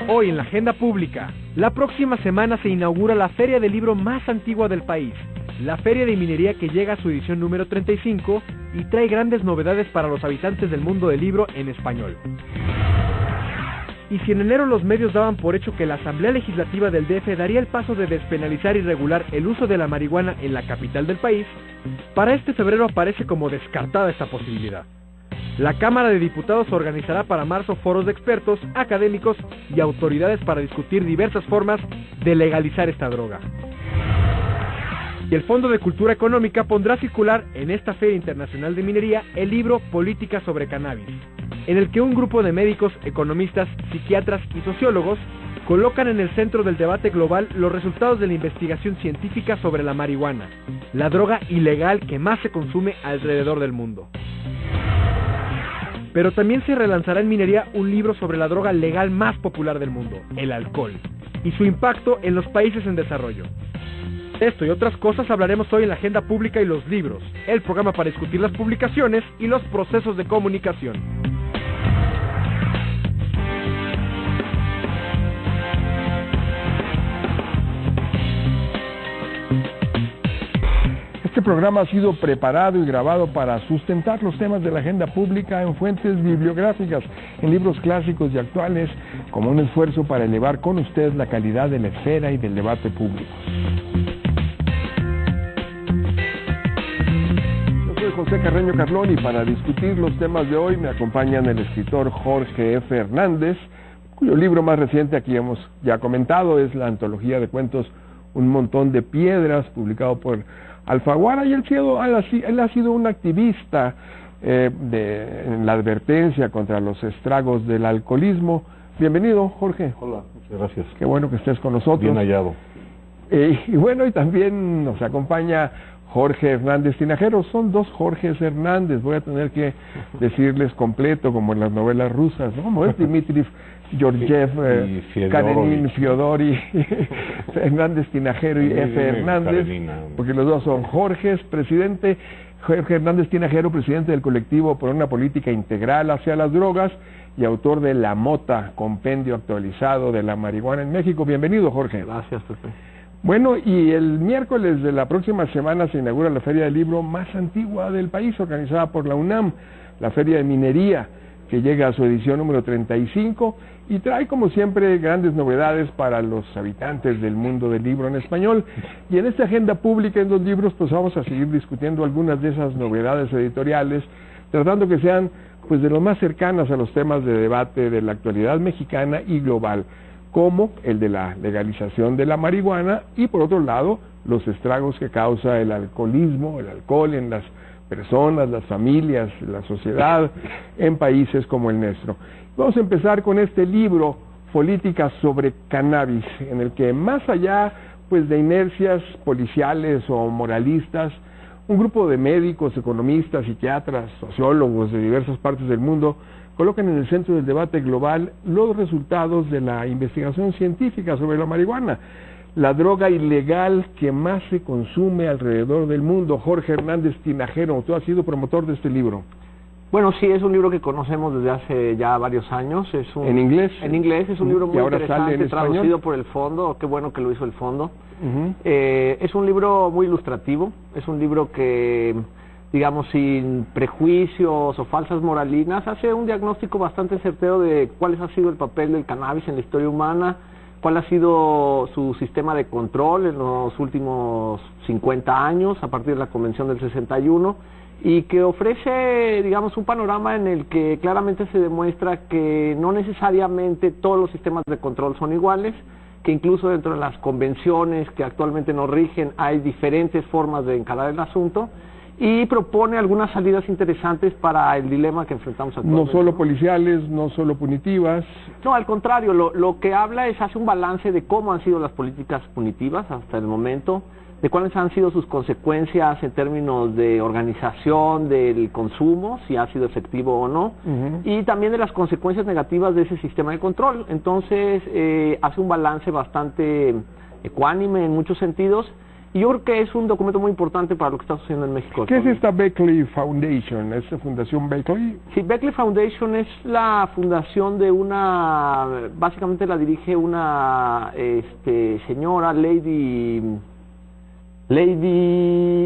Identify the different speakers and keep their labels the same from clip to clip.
Speaker 1: Hoy en la agenda pública, la próxima semana se inaugura la feria del libro más antigua del país, la Feria de Minería, que llega a su edición número 35 y trae grandes novedades para los habitantes del mundo del libro en español. Y si en enero los medios daban por hecho que la Asamblea Legislativa del DF daría el paso de despenalizar y regular el uso de la marihuana en la capital del país, para este febrero aparece como descartada esta posibilidad. La Cámara de Diputados organizará para marzo foros de expertos, académicos y autoridades para discutir diversas formas de legalizar esta droga. Y el Fondo de Cultura Económica pondrá a circular en esta Feria Internacional de Minería el libro Política sobre Cannabis, en el que un grupo de médicos, economistas, psiquiatras y sociólogos colocan en el centro del debate global los resultados de la investigación científica sobre la marihuana, la droga ilegal que más se consume alrededor del mundo. Pero también se relanzará en minería un libro sobre la droga legal más popular del mundo, el alcohol, y su impacto en los países en desarrollo. Esto y otras cosas hablaremos hoy en la agenda pública y los libros, el programa para discutir las publicaciones y los procesos de comunicación.
Speaker 2: Este programa ha sido preparado y grabado para sustentar los temas de la agenda pública en fuentes bibliográficas, en libros clásicos y actuales, como un esfuerzo para elevar con usted la calidad de la esfera y del debate público. Yo soy José Carreño Carlón y para discutir los temas de hoy me acompañan el escritor Jorge F. Hernández, cuyo libro más reciente, aquí hemos ya comentado, es la antología de cuentos Un montón de piedras, publicado por Alfaguara, y él ha sido un activista en la advertencia contra los estragos del alcoholismo. Bienvenido, Jorge.
Speaker 3: Hola, muchas gracias.
Speaker 2: Qué bueno que estés con nosotros.
Speaker 3: Bien hallado.
Speaker 2: Y bueno, y también nos acompaña Jorge Hernández Tinajero. Son dos Jorges Hernández, voy a tener que decirles completo, como en las novelas rusas, ¿no? Como es Dmitri Georgiev, Karenin Fiodori, Hernández Tinajero y F. Hernández, porque los dos son Jorge Hernández Tinajero, presidente del colectivo por una política integral hacia las drogas y autor de La Mota, compendio actualizado de la marihuana en México. Bienvenido, Jorge.
Speaker 4: Gracias, Pepe.
Speaker 2: Bueno, y el miércoles de la próxima semana se inaugura la Feria del Libro más antigua del país, organizada por la UNAM, la Feria de Minería, que llega a su edición número 35 y trae, como siempre, grandes novedades para los habitantes del mundo del libro en español. Y en esta agenda pública, en los libros, pues vamos a seguir discutiendo algunas de esas novedades editoriales, tratando que sean pues de lo más cercanas a los temas de debate de la actualidad mexicana y global, como el de la legalización de la marihuana y, por otro lado, los estragos que causa el alcoholismo, el alcohol en las personas, las familias, la sociedad, en países como el nuestro. Vamos a empezar con este libro, Política sobre Cannabis, en el que más allá pues de inercias policiales o moralistas, un grupo de médicos, economistas, psiquiatras, sociólogos de diversas partes del mundo colocan en el centro del debate global los resultados de la investigación científica sobre la marihuana, la droga ilegal que más se consume alrededor del mundo. Jorge Hernández Tinajero, tú has sido promotor de este libro.
Speaker 4: Bueno, sí, es un libro que conocemos desde hace ya varios años.
Speaker 2: ¿En inglés?
Speaker 4: En inglés, es un libro muy interesante, traducido por el Fondo. Qué bueno que lo hizo el Fondo. Es un libro muy ilustrativo, es un libro que, digamos, sin prejuicios o falsas moralinas, hace un diagnóstico bastante certero de cuál ha sido el papel del cannabis en la historia humana, cuál ha sido su sistema de control en los últimos 50 años, a partir de la Convención del 61, y que ofrece, digamos, un panorama en el que claramente se demuestra que no necesariamente todos los sistemas de control son iguales, que incluso dentro de las convenciones que actualmente nos rigen hay diferentes formas de encarar el asunto, y propone algunas salidas interesantes para el dilema que enfrentamos actualmente.
Speaker 2: No solo policiales, no solo punitivas.
Speaker 4: No, al contrario, lo que habla es, hace un balance de cómo han sido las políticas punitivas hasta el momento, de cuáles han sido sus consecuencias en términos de organización del consumo, si ha sido efectivo o no, y también de las consecuencias negativas de ese sistema de control. Entonces, hace un balance bastante ecuánime en muchos sentidos, Y yo creo que es un documento muy importante para lo que está sucediendo en México.
Speaker 2: ¿Qué es esta Beckley Foundation? ¿Es la Fundación Beckley?
Speaker 4: Sí, Beckley Foundation es la fundación de básicamente la dirige una señora, Lady,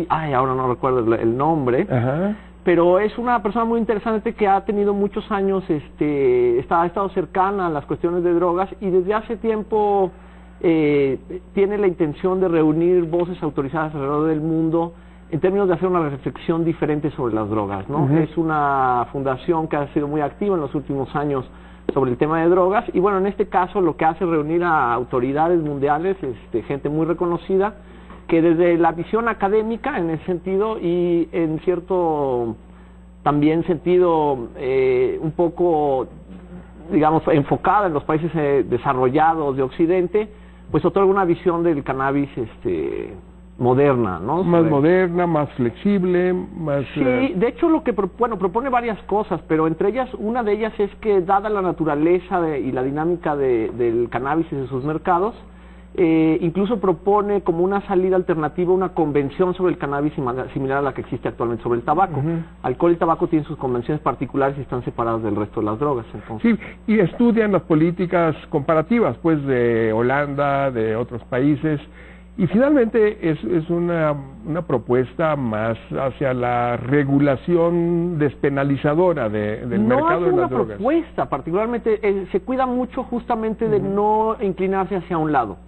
Speaker 4: ahora no recuerdo el nombre.
Speaker 2: Ajá.
Speaker 4: Pero es una persona muy interesante que ha tenido muchos años, ha estado cercana a las cuestiones de drogas y desde hace tiempo tiene la intención de reunir voces autorizadas alrededor del mundo en términos de hacer una reflexión diferente sobre las drogas, ¿no?
Speaker 2: Uh-huh.
Speaker 4: Es una fundación que ha sido muy activa en los últimos años sobre el tema de drogas y bueno, en este caso lo que hace es reunir a autoridades mundiales, gente muy reconocida, que desde la visión académica en ese sentido y en cierto también sentido un poco, digamos, enfocada en los países desarrollados de Occidente, pues otorga una visión del cannabis moderna, ¿no?
Speaker 2: Más moderna, más flexible, más...
Speaker 4: Sí, de hecho lo que propone varias cosas, pero entre ellas, una de ellas es que dada la naturaleza y la dinámica del cannabis y de sus mercados, incluso propone como una salida alternativa una convención sobre el cannabis similar a la que existe actualmente sobre el tabaco.
Speaker 2: Uh-huh.
Speaker 4: Alcohol y tabaco tienen sus convenciones particulares y están separadas del resto de las drogas. Entonces.
Speaker 2: Sí, y estudian las políticas comparativas, pues, de Holanda, de otros países, y finalmente es una propuesta más hacia la regulación despenalizadora del mercado de las drogas.
Speaker 4: No es una propuesta, particularmente se cuida mucho justamente de no inclinarse hacia un lado.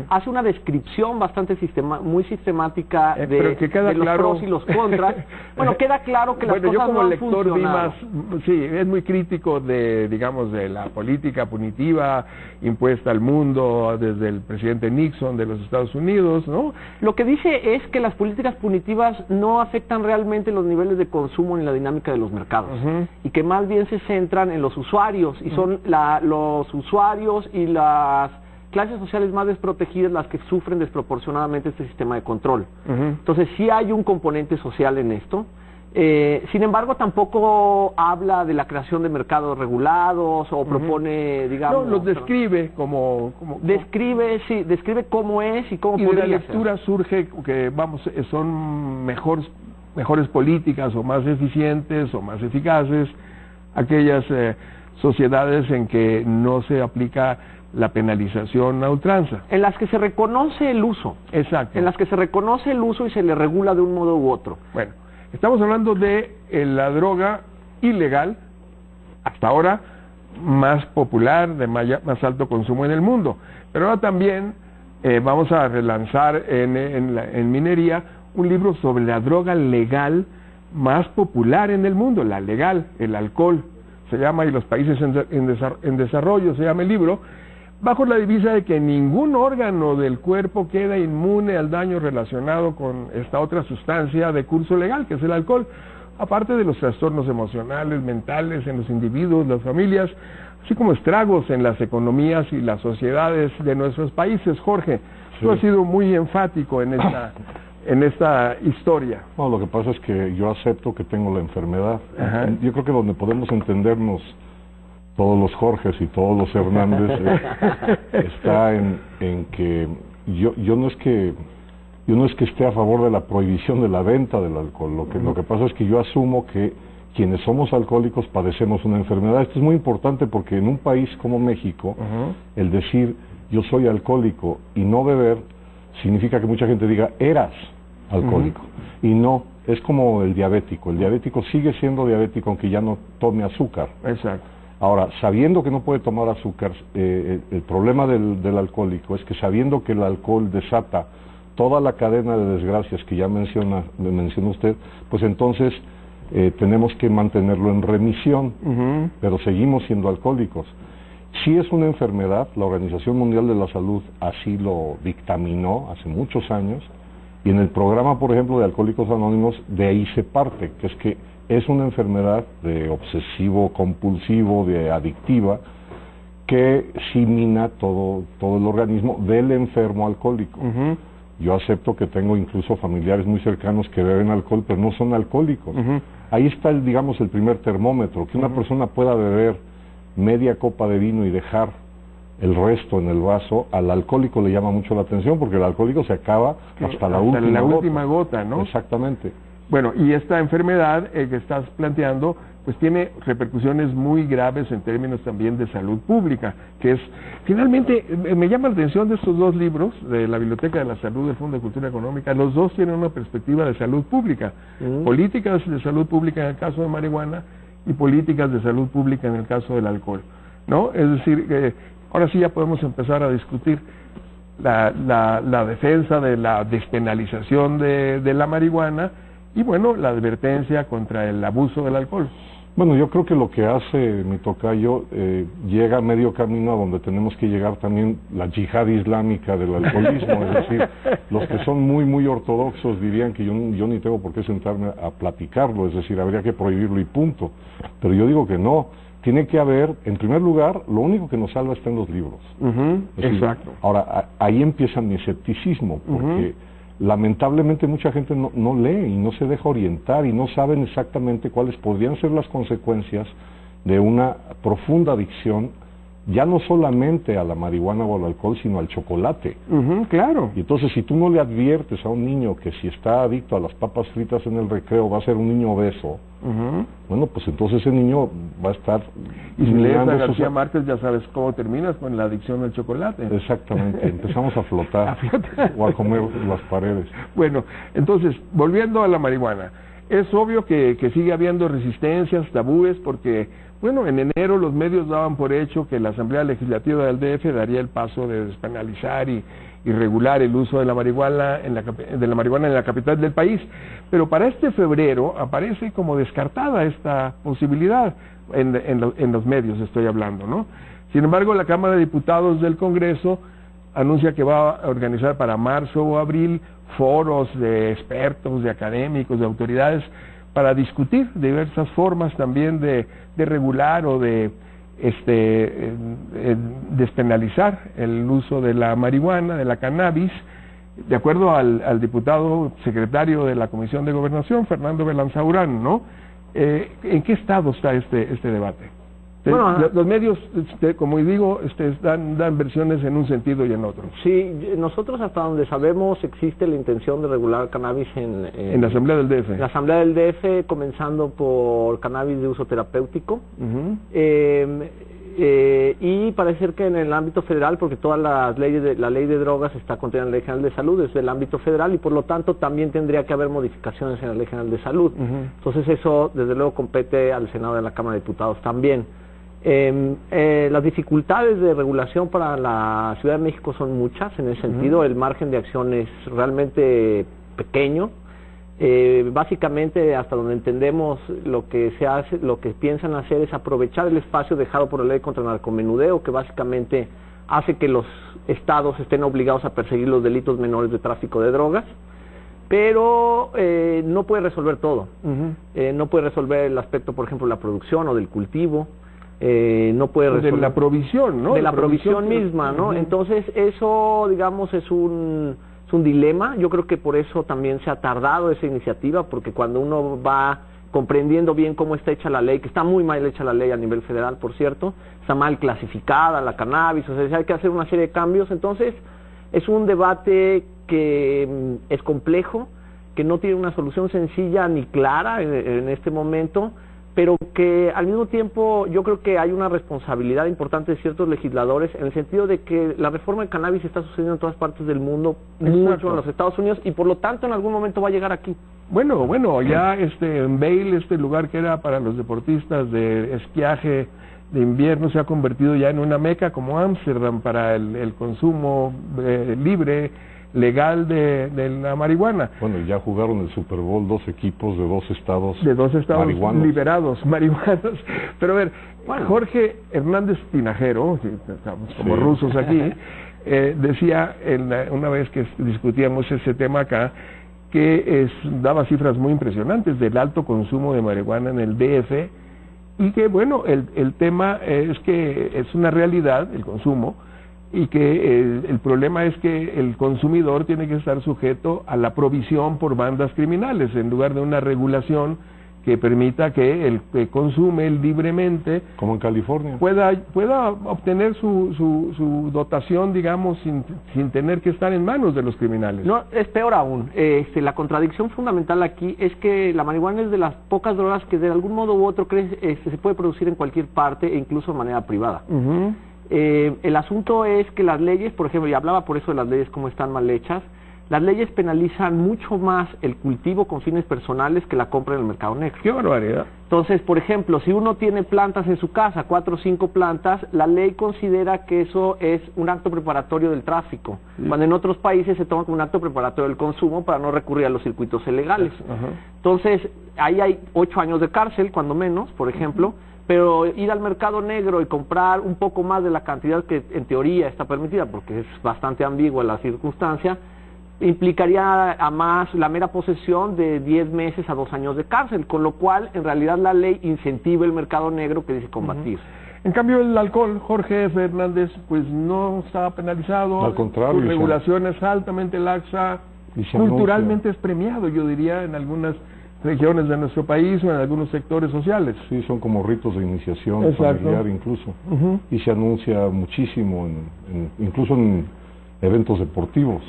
Speaker 4: Hace una descripción bastante muy sistemática de los pros y los contras. Bueno, queda claro que las cosas no han funcionado.
Speaker 2: Yo como lector vi más, sí, es muy crítico de la política punitiva impuesta al mundo desde el presidente Nixon de los Estados Unidos, ¿no?
Speaker 4: Lo que dice es que las políticas punitivas no afectan realmente los niveles de consumo ni la dinámica de los mercados, y que más bien se centran en los usuarios, y son los usuarios y las clases sociales más desprotegidas las que sufren desproporcionadamente este sistema de control. Entonces sí hay un componente social en esto. Sin embargo, tampoco habla de la creación de mercados regulados o propone, digamos...
Speaker 2: No, los describe
Speaker 4: Describe cómo es y cómo podría ser.
Speaker 2: Y de la lectura surge que, son mejores políticas o más eficientes o más eficaces aquellas sociedades en que no se aplica la penalización a ultranza.
Speaker 4: En las que se reconoce el uso.
Speaker 2: Exacto.
Speaker 4: En las que se reconoce el uso y se le regula de un modo u otro.
Speaker 2: Bueno, estamos hablando de la droga ilegal, hasta ahora más popular, de más alto consumo en el mundo. Pero ahora también vamos a relanzar en minería un libro sobre la droga legal más popular en el mundo, la legal, el alcohol, se llama, y los países en desarrollo, se llama el libro, bajo la divisa de que ningún órgano del cuerpo queda inmune al daño relacionado con esta otra sustancia de curso legal, que es el alcohol, aparte de los trastornos emocionales, mentales en los individuos, las familias, así como estragos en las economías y las sociedades de nuestros países. Jorge, tú has sido muy enfático en esta historia.
Speaker 3: No, lo que pasa es que yo acepto que tengo la enfermedad.
Speaker 2: Ajá.
Speaker 3: Yo creo que donde podemos entendernos todos los Jorges y todos los Hernández está en que yo no es que esté a favor de la prohibición de la venta del alcohol. Lo que pasa es que yo asumo que quienes somos alcohólicos padecemos una enfermedad. Esto es muy importante porque en un país como México, el decir yo soy alcohólico y no beber significa que mucha gente diga eras alcohólico, y no, es como el diabético sigue siendo diabético aunque ya no tome azúcar.
Speaker 2: Exacto.
Speaker 3: Ahora, sabiendo que no puede tomar azúcar, el problema del alcohólico es que sabiendo que el alcohol desata toda la cadena de desgracias que ya menciona usted, pues entonces tenemos que mantenerlo en remisión, pero seguimos siendo alcohólicos. Si es una enfermedad, la Organización Mundial de la Salud así lo dictaminó hace muchos años, y en el programa, por ejemplo, de Alcohólicos Anónimos, de ahí se parte, que es que es una enfermedad de obsesivo compulsivo, de adictiva, que sí mina todo el organismo del enfermo alcohólico. Yo acepto que tengo incluso familiares muy cercanos que beben alcohol, pero no son alcohólicos. Ahí está, digamos, el primer termómetro, que una persona pueda beber media copa de vino y dejar el resto en el vaso, al alcohólico le llama mucho la atención porque el alcohólico se acaba hasta la última
Speaker 2: gota, ¿no?
Speaker 3: Exactamente.
Speaker 2: Bueno, y esta enfermedad que estás planteando, pues tiene repercusiones muy graves en términos también de salud pública, que es, finalmente, me llama la atención de estos dos libros, de la Biblioteca de la Salud, del Fondo de Cultura Económica, los dos tienen una perspectiva de salud pública, políticas de salud pública en el caso de marihuana y políticas de salud pública en el caso del alcohol, ¿no? Es decir, ahora sí ya podemos empezar a discutir la defensa de la despenalización de la marihuana y, bueno, la advertencia contra el abuso del alcohol.
Speaker 3: Bueno, yo creo que lo que hace mi tocayo llega a medio camino a donde tenemos que llegar también la yihad islámica del alcoholismo, es decir, los que son muy ortodoxos dirían que yo ni tengo por qué sentarme a platicarlo, es decir, habría que prohibirlo y punto, pero yo digo que no, tiene que haber, en primer lugar, lo único que nos salva está en los libros.
Speaker 2: Exacto.
Speaker 3: Ahora, ahí empieza mi escepticismo, porque lamentablemente mucha gente no lee y no se deja orientar y no saben exactamente cuáles podrían ser las consecuencias de una profunda adicción, ya no solamente a la marihuana o al alcohol, sino al chocolate.
Speaker 2: Claro.
Speaker 3: Y entonces, si tú no le adviertes a un niño que si está adicto a las papas fritas en el recreo va a ser un niño obeso, bueno, pues entonces ese niño va a estar...
Speaker 2: Y si lees a García Márquez ya sabes cómo terminas con la adicción al chocolate.
Speaker 3: Exactamente, empezamos a flotar o a comer las paredes.
Speaker 2: Bueno, entonces, volviendo a la marihuana, es obvio que sigue habiendo resistencias, tabúes, porque, bueno, en enero los medios daban por hecho que la Asamblea Legislativa del DF daría el paso de despenalizar y regular el uso de la marihuana en la capital del país, pero para este febrero aparece como descartada esta posibilidad en los medios, estoy hablando, ¿no? Sin embargo, la Cámara de Diputados del Congreso anuncia que va a organizar para marzo o abril foros de expertos, de académicos, de autoridades para discutir diversas formas también de regular o de despenalizar el uso de la marihuana, de la cannabis. De acuerdo al diputado secretario de la Comisión de Gobernación, Fernando Belanzaurán, ¿no? ¿En qué estado está este debate? Bueno, los medios, como digo, dan versiones en un sentido y en otro.
Speaker 4: Sí, nosotros hasta donde sabemos existe la intención de regular cannabis en
Speaker 2: la Asamblea del DF.
Speaker 4: En la Asamblea del DF, comenzando por cannabis de uso terapéutico. Y parece ser que en el ámbito federal, porque todas las leyes la ley de drogas está contenida en la Ley General de Salud, es del ámbito federal y por lo tanto también tendría que haber modificaciones en la Ley General de Salud. Entonces eso desde luego compete al Senado y a la Cámara de Diputados también. Las dificultades de regulación para la Ciudad de México son muchas en ese sentido, el margen de acción es realmente pequeño. Básicamente, hasta donde entendemos, lo que se hace, lo que piensan hacer es aprovechar el espacio dejado por la ley contra el narcomenudeo, que básicamente hace que los estados estén obligados a perseguir los delitos menores de tráfico de drogas, pero no puede resolver todo. No puede resolver el aspecto, por ejemplo, de la producción o del cultivo. No puede resolver...
Speaker 2: De la provisión, ¿no?
Speaker 4: De la provisión misma, ¿no? Entonces, eso, digamos, es un dilema. Yo creo que por eso también se ha tardado esa iniciativa, porque cuando uno va comprendiendo bien cómo está hecha la ley, que está muy mal hecha la ley a nivel federal, por cierto, está mal clasificada la cannabis, o sea, hay que hacer una serie de cambios. Entonces, es un debate que es complejo, que no tiene una solución sencilla ni clara en este momento, pero que al mismo tiempo yo creo que hay una responsabilidad importante de ciertos legisladores en el sentido de que la reforma del cannabis está sucediendo en todas partes del mundo, mucho en los Estados Unidos, y por lo tanto en algún momento va a llegar aquí.
Speaker 2: Bueno, ya en Vail, este lugar que era para los deportistas de esquiaje de invierno, se ha convertido ya en una meca como Ámsterdam para el consumo libre, legal de la marihuana.
Speaker 3: Bueno, ya jugaron el Super Bowl 2 equipos de dos estados
Speaker 2: marihuanos. Liberados, marihuanos. Pero a ver, Jorge Hernández Tinajero, estamos como rusos aquí, decía una vez que discutíamos ese tema acá, que daba cifras muy impresionantes del alto consumo de marihuana en el DF, y que bueno, el tema es que es una realidad, el consumo, y que el problema es que el consumidor tiene que estar sujeto a la provisión por bandas criminales, en lugar de una regulación que permita que el que consume libremente,
Speaker 3: como en California,
Speaker 2: pueda obtener su dotación, digamos, sin tener que estar en manos de los criminales.
Speaker 4: No, es peor aún. La contradicción fundamental aquí es que la marihuana es de las pocas drogas que de algún modo u otro se puede producir en cualquier parte e incluso de manera privada. El asunto es que las leyes, por ejemplo, y hablaba por eso de las leyes como están mal hechas, las leyes penalizan mucho más el cultivo con fines personales que la compra en el mercado negro.
Speaker 2: ¡Qué barbaridad!
Speaker 4: Entonces, por ejemplo, si uno tiene plantas en su casa, 4 o 5 plantas, la ley considera que eso es un acto preparatorio del tráfico, cuando en otros países se toma como un acto preparatorio del consumo para no recurrir a los circuitos ilegales. Entonces, ahí hay 8 años de cárcel, cuando menos, por ejemplo, pero ir al mercado negro y comprar un poco más de la cantidad que en teoría está permitida, porque es bastante ambigua la circunstancia, implicaría a más la mera posesión de 10 meses a 2 años de cárcel, con lo cual en realidad la ley incentiva el mercado negro que dice combatir.
Speaker 2: En cambio el alcohol, Jorge Fernández, pues no está penalizado,
Speaker 3: al contrario,
Speaker 2: su regulación es altamente laxa, culturalmente es premiado, yo diría, en algunas regiones de nuestro país o en algunos sectores sociales.
Speaker 3: Sí, son como ritos de iniciación familiar incluso, y se anuncia muchísimo, incluso en eventos deportivos.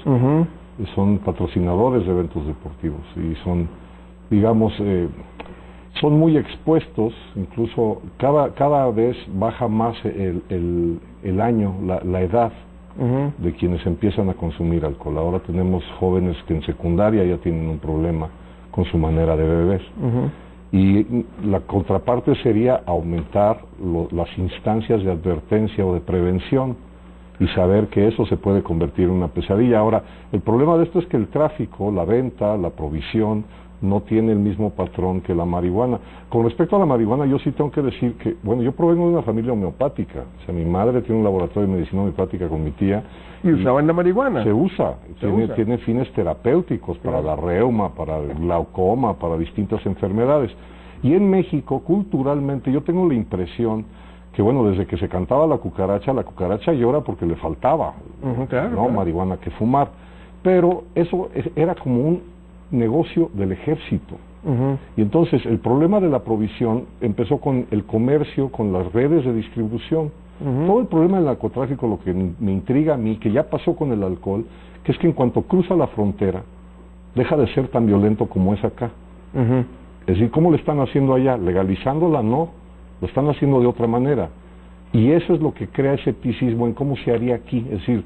Speaker 3: Son patrocinadores de eventos deportivos y son, digamos, son muy expuestos, incluso cada vez baja más el año, la edad de quienes empiezan a consumir alcohol. Ahora tenemos jóvenes que en secundaria ya tienen un problema con su manera de beber. Y la contraparte sería aumentar las instancias de advertencia o de prevención, y saber que eso se puede convertir en una pesadilla. Ahora, el problema de esto es que el tráfico, la venta, la provisión, no tiene el mismo patrón que la marihuana. Con respecto a la marihuana, yo sí tengo que decir que, bueno, yo provengo de una familia homeopática. O sea, mi madre tiene un laboratorio de medicina homeopática con mi tía.
Speaker 2: ¿Y usaban la marihuana?
Speaker 3: Se usa. Tiene fines terapéuticos para la reuma, para el glaucoma, para distintas enfermedades. Y en México, culturalmente, yo tengo la impresión que bueno, desde que se cantaba la cucaracha llora porque le faltaba marihuana que fumar, pero eso era como un negocio del ejército. Y entonces el problema de la provisión empezó con el comercio, con las redes de distribución. Todo el problema del narcotráfico, lo que me intriga a mí, que ya pasó con el alcohol, que es que en cuanto cruza la frontera, deja de ser tan violento como es acá. Es decir, ¿cómo le están haciendo allá? ¿Legalizándola? No. Lo están haciendo de otra manera. Y eso es lo que crea escepticismo en cómo se haría aquí. Es decir,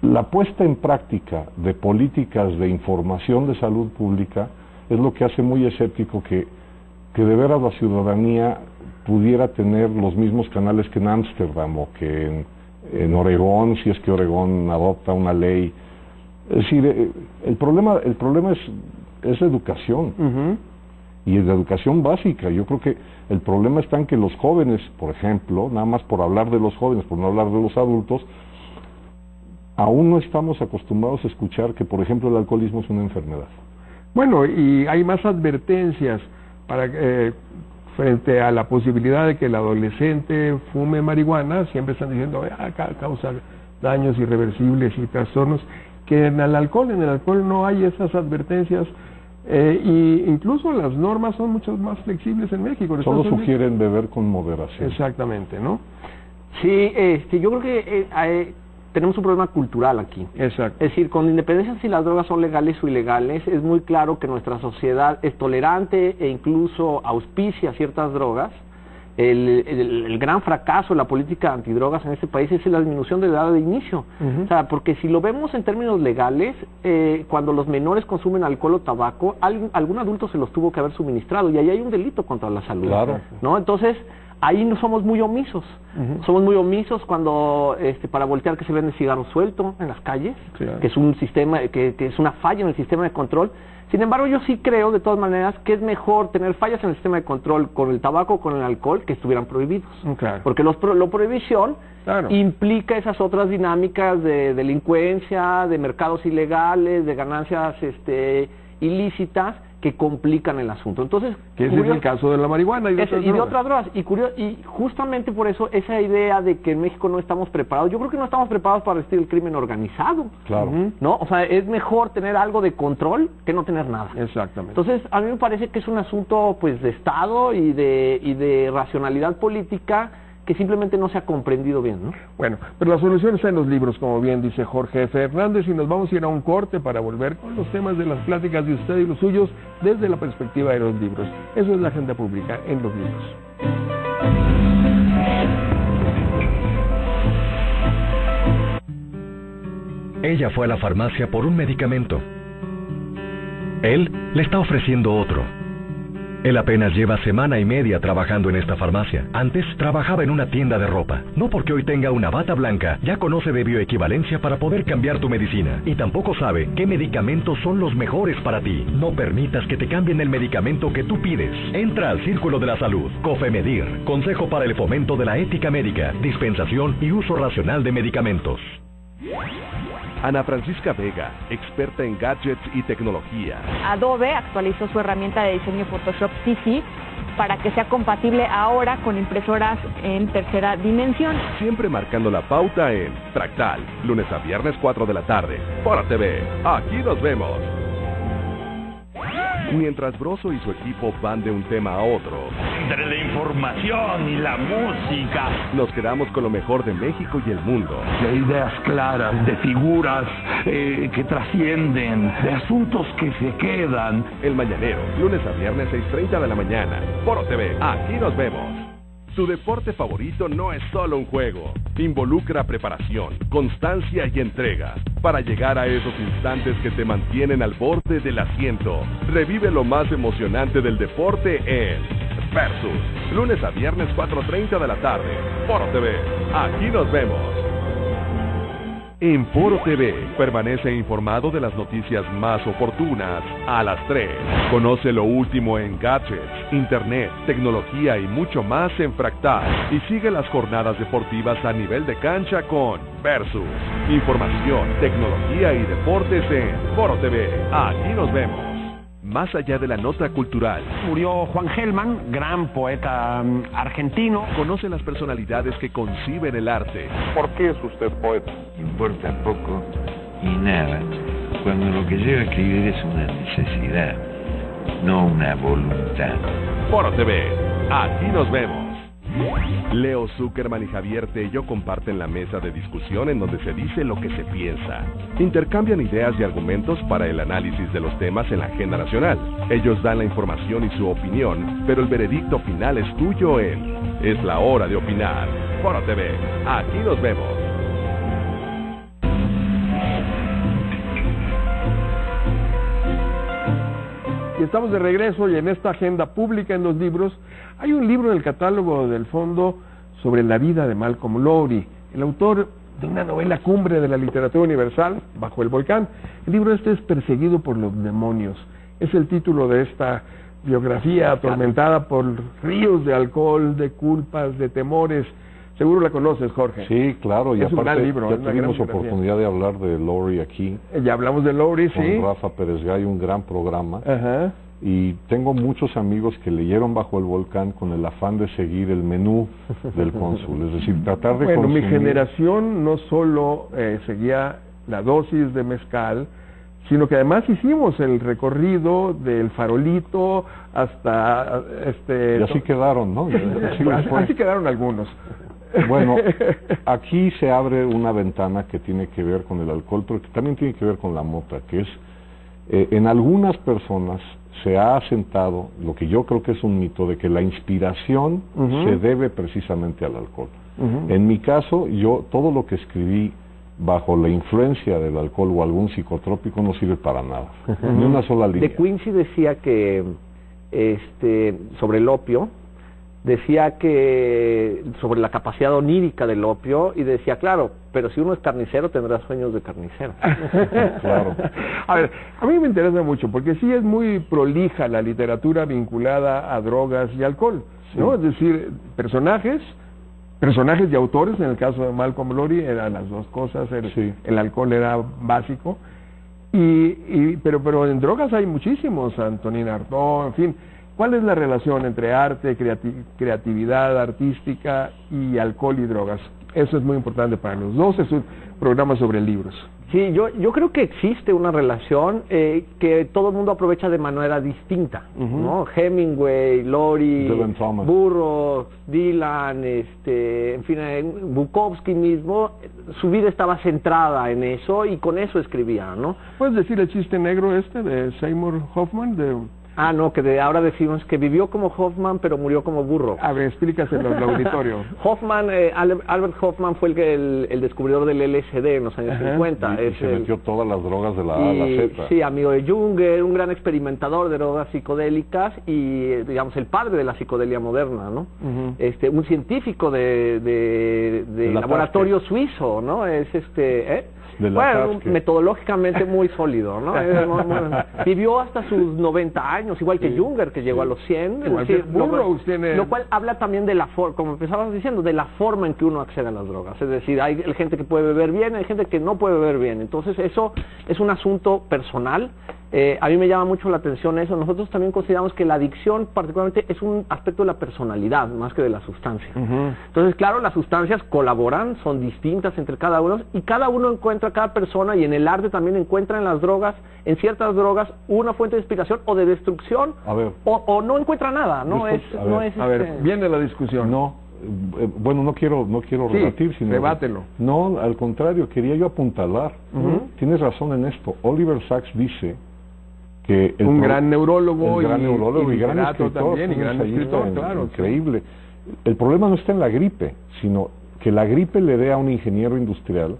Speaker 3: la puesta en práctica de políticas de información de salud pública es lo que hace muy escéptico que de veras la ciudadanía pudiera tener los mismos canales que en Ámsterdam o que en Oregón, si es que Oregón adopta una ley. Es decir, el problema es la educación. Y es la educación básica. Yo creo que el problema está en que los jóvenes, por ejemplo, nada más por hablar de los jóvenes, por no hablar de los adultos, aún no estamos acostumbrados a escuchar que, por ejemplo, el alcoholismo es una enfermedad.
Speaker 2: Bueno, y hay más advertencias frente a la posibilidad de que el adolescente fume marihuana. Siempre están diciendo causa daños irreversibles y trastornos, que en el alcohol no hay esas advertencias. Y incluso las normas son mucho más flexibles en México.
Speaker 3: Solo sugieren beber con moderación.
Speaker 2: Exactamente, ¿no?
Speaker 4: Sí, yo creo que tenemos un problema cultural aquí.
Speaker 2: Exacto.
Speaker 4: Es decir, con independencia si las drogas son legales o ilegales, es muy claro que nuestra sociedad es tolerante e incluso auspicia ciertas drogas. El gran fracaso de la política antidrogas en este país es la disminución de la edad de inicio. O sea, porque si lo vemos en términos legales, cuando los menores consumen alcohol o tabaco, algún adulto se los tuvo que haber suministrado, y ahí hay un delito contra la salud.
Speaker 3: Claro.
Speaker 4: ¿No? Entonces, ahí no somos muy omisos. Somos muy omisos cuando, para voltear que se vende cigarro suelto en las calles, que es un sistema, que es una falla en el sistema de control. Sin embargo, yo sí creo, de todas maneras, que es mejor tener fallas en el sistema de control con el tabaco o con el alcohol que estuvieran prohibidos. Porque la prohibición implica esas otras dinámicas de delincuencia, de mercados ilegales, de ganancias ilícitas, que complican el asunto. Entonces,
Speaker 2: que ese es el caso de la marihuana y de
Speaker 4: otras drogas. Y justamente por eso esa idea de que en México no estamos preparados, yo creo que no estamos preparados para resistir el crimen organizado.
Speaker 3: Claro.
Speaker 4: ¿No? O sea, es mejor tener algo de control que no tener nada.
Speaker 2: Exactamente.
Speaker 4: Entonces, a mí me parece que es un asunto pues de Estado y de racionalidad política que simplemente no se ha comprendido bien, ¿no?
Speaker 2: Bueno, pero la solución está en los libros, como bien dice Jorge F. Hernández, y nos vamos a ir a un corte para volver con los temas de las pláticas de usted y los suyos desde la perspectiva de los libros. Eso es la agenda pública en los libros.
Speaker 5: Ella fue a la farmacia por un medicamento. Él le está ofreciendo otro. Él apenas lleva semana y media trabajando en esta farmacia. Antes trabajaba en una tienda de ropa. No porque hoy tenga una bata blanca, ya conoce de bioequivalencia para poder cambiar tu medicina. Y tampoco sabe qué medicamentos son los mejores para ti. No permitas que te cambien el medicamento que tú pides. Entra al Círculo de la Salud. COFEMEDIR. Consejo para el fomento de la ética médica, dispensación y uso racional de medicamentos.
Speaker 6: Ana Francisca Vega, experta en gadgets y tecnología.
Speaker 7: Adobe actualizó su herramienta de diseño Photoshop CC para que sea compatible ahora con impresoras en tercera dimensión.
Speaker 6: Siempre marcando la pauta en Fractal, lunes a viernes 4 de la tarde, por TV. Aquí nos vemos. Mientras Broso y su equipo van de un tema a otro,
Speaker 8: entre la información y la música,
Speaker 6: nos quedamos con lo mejor de México y el mundo.
Speaker 8: De ideas claras, de figuras que trascienden, de asuntos que se quedan.
Speaker 6: El Mañanero, lunes a viernes 6:30 de la mañana, por TV. Aquí nos vemos. Tu deporte favorito no es solo un juego. Involucra preparación, constancia y entrega para llegar a esos instantes que te mantienen al borde del asiento. Revive lo más emocionante del deporte en Versus, lunes a viernes 4:30 de la tarde, Foro TV. Aquí nos vemos. En Foro TV, permanece informado de las noticias más oportunas a las 3. Conoce lo último en gadgets, internet, tecnología y mucho más en Fractal. Y sigue las jornadas deportivas a nivel de cancha con Versus. Información, tecnología y deportes en Foro TV. Aquí nos vemos. Más allá de la nota cultural.
Speaker 9: Murió Juan Gelman, gran poeta argentino.
Speaker 6: Conoce las personalidades que conciben el arte.
Speaker 3: ¿Por qué es usted poeta?
Speaker 10: Importa poco y nada, cuando lo que lleva a escribir es una necesidad, no una voluntad.
Speaker 6: Foro TV, aquí nos vemos. Leo Zuckerman y Javier Tello comparten la mesa de discusión en donde se dice lo que se piensa. Intercambian ideas y argumentos para el análisis de los temas en la agenda nacional. Ellos dan la información y su opinión, pero el veredicto final es tuyo en Es la hora de opinar. Foro TV, aquí nos vemos.
Speaker 2: Y estamos de regreso y en esta agenda pública en los libros hay un libro en el catálogo del fondo sobre la vida de Malcolm Lowry, el autor de una novela cumbre de la literatura universal, Bajo el volcán. El libro este es Perseguido por los demonios. Es el título de esta biografía atormentada por ríos de alcohol, de culpas, de temores. Seguro la conoces, Jorge.
Speaker 3: Sí, claro, y
Speaker 2: es un gran libro,
Speaker 3: ya tuvimos oportunidad de hablar de Lowry aquí.
Speaker 2: Ya hablamos de Lowry, sí.
Speaker 3: Con Rafa Pérez Gay, un gran programa.
Speaker 2: Ajá.
Speaker 3: Y tengo muchos amigos que leyeron Bajo el volcán con el afán de seguir el menú del cónsul, es decir, tratar de
Speaker 2: Bueno,
Speaker 3: consumir...
Speaker 2: mi generación no solo seguía la dosis de mezcal, sino que además hicimos el recorrido del Farolito hasta...
Speaker 3: Y así quedaron, ¿no?
Speaker 2: Así quedaron algunos.
Speaker 3: Bueno, aquí se abre una ventana que tiene que ver con el alcohol, pero que también tiene que ver con la mota, que es, en algunas personas se ha asentado lo que yo creo que es un mito de que la inspiración se debe precisamente al alcohol. En mi caso, yo todo lo que escribí bajo la influencia del alcohol o algún psicotrópico no sirve para nada, ni una sola línea.
Speaker 4: De Quincy decía que sobre el opio, decía que sobre la capacidad onírica del opio, y decía, claro, pero si uno es carnicero tendrá sueños de carnicero.
Speaker 2: Claro. A ver, a mí me interesa mucho porque sí es muy prolija la literatura vinculada a drogas y alcohol, ¿no? Es decir, personajes y autores. En el caso de Malcolm Lowry eran las dos cosas, el alcohol era básico, Pero en drogas hay muchísimos, Antonín Artaud, en fin. ¿Cuál es la relación entre arte, creatividad artística y alcohol y drogas? Eso es muy importante para los dos, es un programa sobre libros.
Speaker 4: Sí, yo creo que existe una relación que todo el mundo aprovecha de manera distinta, ¿no? Hemingway, Lori, Burroughs, Dylan, en fin, Bukowski mismo, su vida estaba centrada en eso y con eso escribía, ¿no?
Speaker 2: ¿Puedes decir el chiste negro de Seymour Hoffman?
Speaker 4: No, ahora decimos que vivió como Hoffman, pero murió como burro.
Speaker 2: A ver, explícaselo al auditorio.
Speaker 4: Albert Hoffman fue el descubridor del LSD en los años 50.
Speaker 3: Y se metió todas las drogas de la A a la Z.
Speaker 4: Sí, amigo de Junger, un gran experimentador de drogas psicodélicas y, digamos, el padre de la psicodelia moderna, ¿no? Un científico de laboratorio suizo, ¿no? Bueno, metodológicamente muy sólido, ¿no? Vivió hasta sus 90 años, igual que Junger, que llegó a los 100.
Speaker 2: Es decir,
Speaker 4: lo cual habla también de la forma, como empezamos diciendo, de la forma en que uno accede a las drogas. Es decir, hay gente que puede beber bien, hay gente que no puede beber bien. Entonces, eso es un asunto personal. A mí me llama mucho la atención eso. Nosotros también consideramos que la adicción particularmente es un aspecto de la personalidad más que de la sustancia. Entonces, claro, las sustancias colaboran, son distintas entre cada uno y cada uno encuentra, cada persona y en el arte también encuentra en las drogas, en ciertas drogas, una fuente de inspiración o de destrucción o no encuentra nada.
Speaker 2: Viene la discusión.
Speaker 3: No, bueno, no quiero rebatir, sino
Speaker 2: rebátelo.
Speaker 3: No, al contrario, quería yo apuntalar. Tienes razón en esto. Oliver Sacks dice que
Speaker 2: un gran neurólogo
Speaker 3: y gran escritor
Speaker 2: también, y gran escritor, claro,
Speaker 3: increíble. El problema no está en la gripe, sino que la gripe le dé a un ingeniero industrial,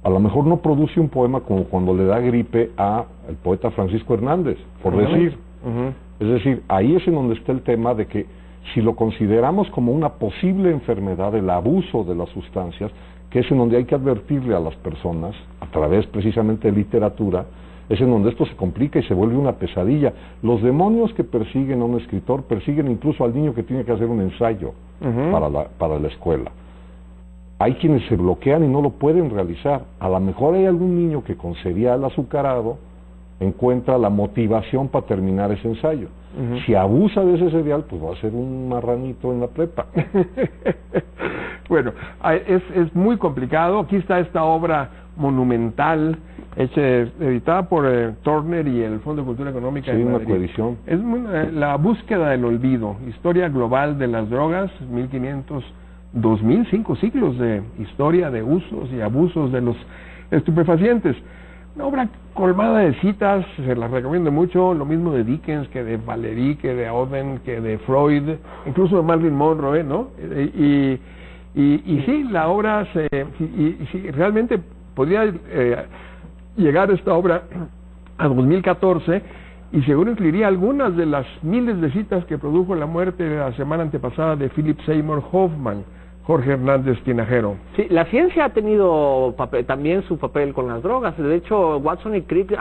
Speaker 3: a lo mejor no produce un poema como cuando le da gripe al poeta Francisco Hernández, por decir. Es decir, ahí es en donde está el tema de que si lo consideramos como una posible enfermedad, el abuso de las sustancias, que es en donde hay que advertirle a las personas, a través precisamente de literatura, es en donde esto se complica y se vuelve una pesadilla. Los demonios que persiguen a un escritor persiguen incluso al niño que tiene que hacer un ensayo para la escuela. Hay quienes se bloquean y no lo pueden realizar. A lo mejor hay algún niño que con cereal azucarado encuentra la motivación para terminar ese ensayo. Si abusa de ese cereal, pues va a ser un marranito en la prepa.
Speaker 2: Bueno, es muy complicado. Aquí está esta obra monumental, editada por Turner y el Fondo de Cultura Económica de Madrid.
Speaker 3: Una coedición.
Speaker 2: Es La búsqueda del olvido, historia global de las drogas, 1500-2000, 5 siglos de historia de usos y abusos de los estupefacientes. Una obra colmada de citas, se las recomiendo mucho, lo mismo de Dickens, que de Valéry, que de Auden, que de Freud, incluso de Marilyn Monroe, ¿no? Y sí, la obra, realmente podría llegar esta obra a 2014 y seguro incluiría algunas de las miles de citas que produjo la muerte de la semana antepasada de Philip Seymour Hoffman, Jorge Hernández Tinajero.
Speaker 4: Sí, la ciencia ha tenido también su papel con las drogas. De hecho, Watson y Crick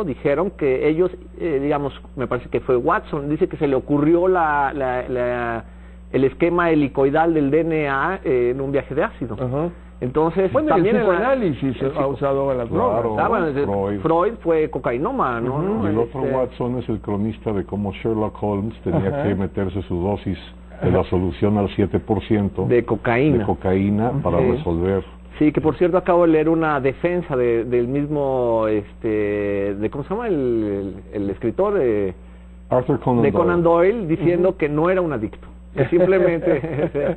Speaker 4: dijeron que ellos, digamos, me parece que fue Watson, dice que se le ocurrió el esquema helicoidal del DNA en un viaje de ácido. Entonces,
Speaker 2: también el análisis ha usado a las drogas.
Speaker 4: Freud fue cocainoma, ¿no?
Speaker 3: Y el otro Watson es el cronista de cómo Sherlock Holmes tenía que meterse su dosis de la solución al 7%
Speaker 4: de cocaína
Speaker 3: para resolver.
Speaker 4: Sí, que por cierto acabo de leer una defensa del mismo, de ¿cómo se llama? El escritor
Speaker 3: Arthur Conan
Speaker 4: Doyle, diciendo que no era un adicto, que simplemente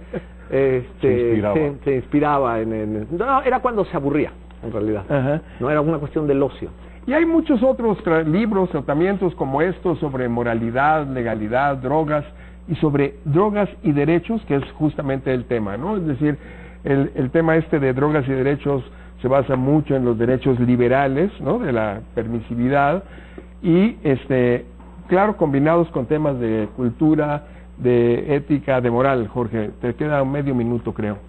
Speaker 4: se inspiraba no, era cuando se aburría, en realidad. No era una cuestión del ocio.
Speaker 2: Y hay muchos otros libros, tratamientos como estos sobre moralidad, legalidad, drogas, y sobre drogas y derechos, que es justamente el tema, ¿no? Es decir, el tema de drogas y derechos se basa mucho en los derechos liberales, ¿no? De la permisividad y, claro, combinados con temas de cultura, de ética, de moral. Jorge, te queda medio minuto, creo.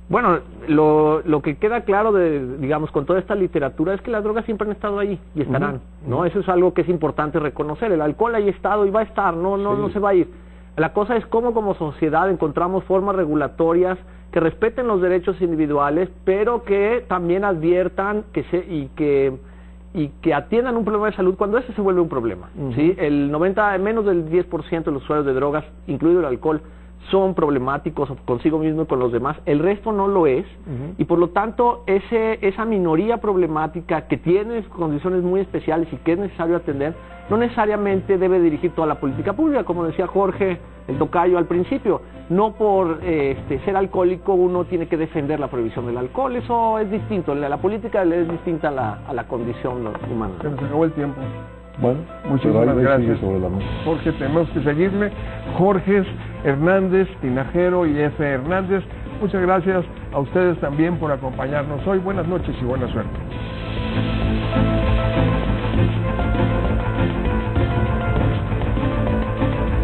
Speaker 4: Bueno, lo que queda claro digamos, con toda esta literatura es que las drogas siempre han estado ahí y estarán, ¿no? Eso es algo que es importante reconocer. El alcohol ahí ha estado y va a estar, no se va a ir. La cosa es cómo como sociedad encontramos formas regulatorias que respeten los derechos individuales, pero que también adviertan y y que atiendan un problema de salud cuando ese se vuelve un problema. ¿Sí? Menos del 10% de los usuarios de drogas, incluido el alcohol, son problemáticos consigo mismo y con los demás, el resto no lo es, y por lo tanto esa minoría problemática que tiene condiciones muy especiales y que es necesario atender, no necesariamente debe dirigir toda la política pública, como decía Jorge, el tocayo al principio. No por ser alcohólico uno tiene que defender la prohibición del alcohol, eso es distinto, la política es distinta a la condición humana.
Speaker 2: Se nos acabó el tiempo.
Speaker 3: Bueno,
Speaker 2: muchísimas gracias. Jorge, tenemos que seguirle. Jorge Hernández, Tinajero y F. Hernández, muchas gracias a ustedes también por acompañarnos hoy. Buenas noches y buena suerte.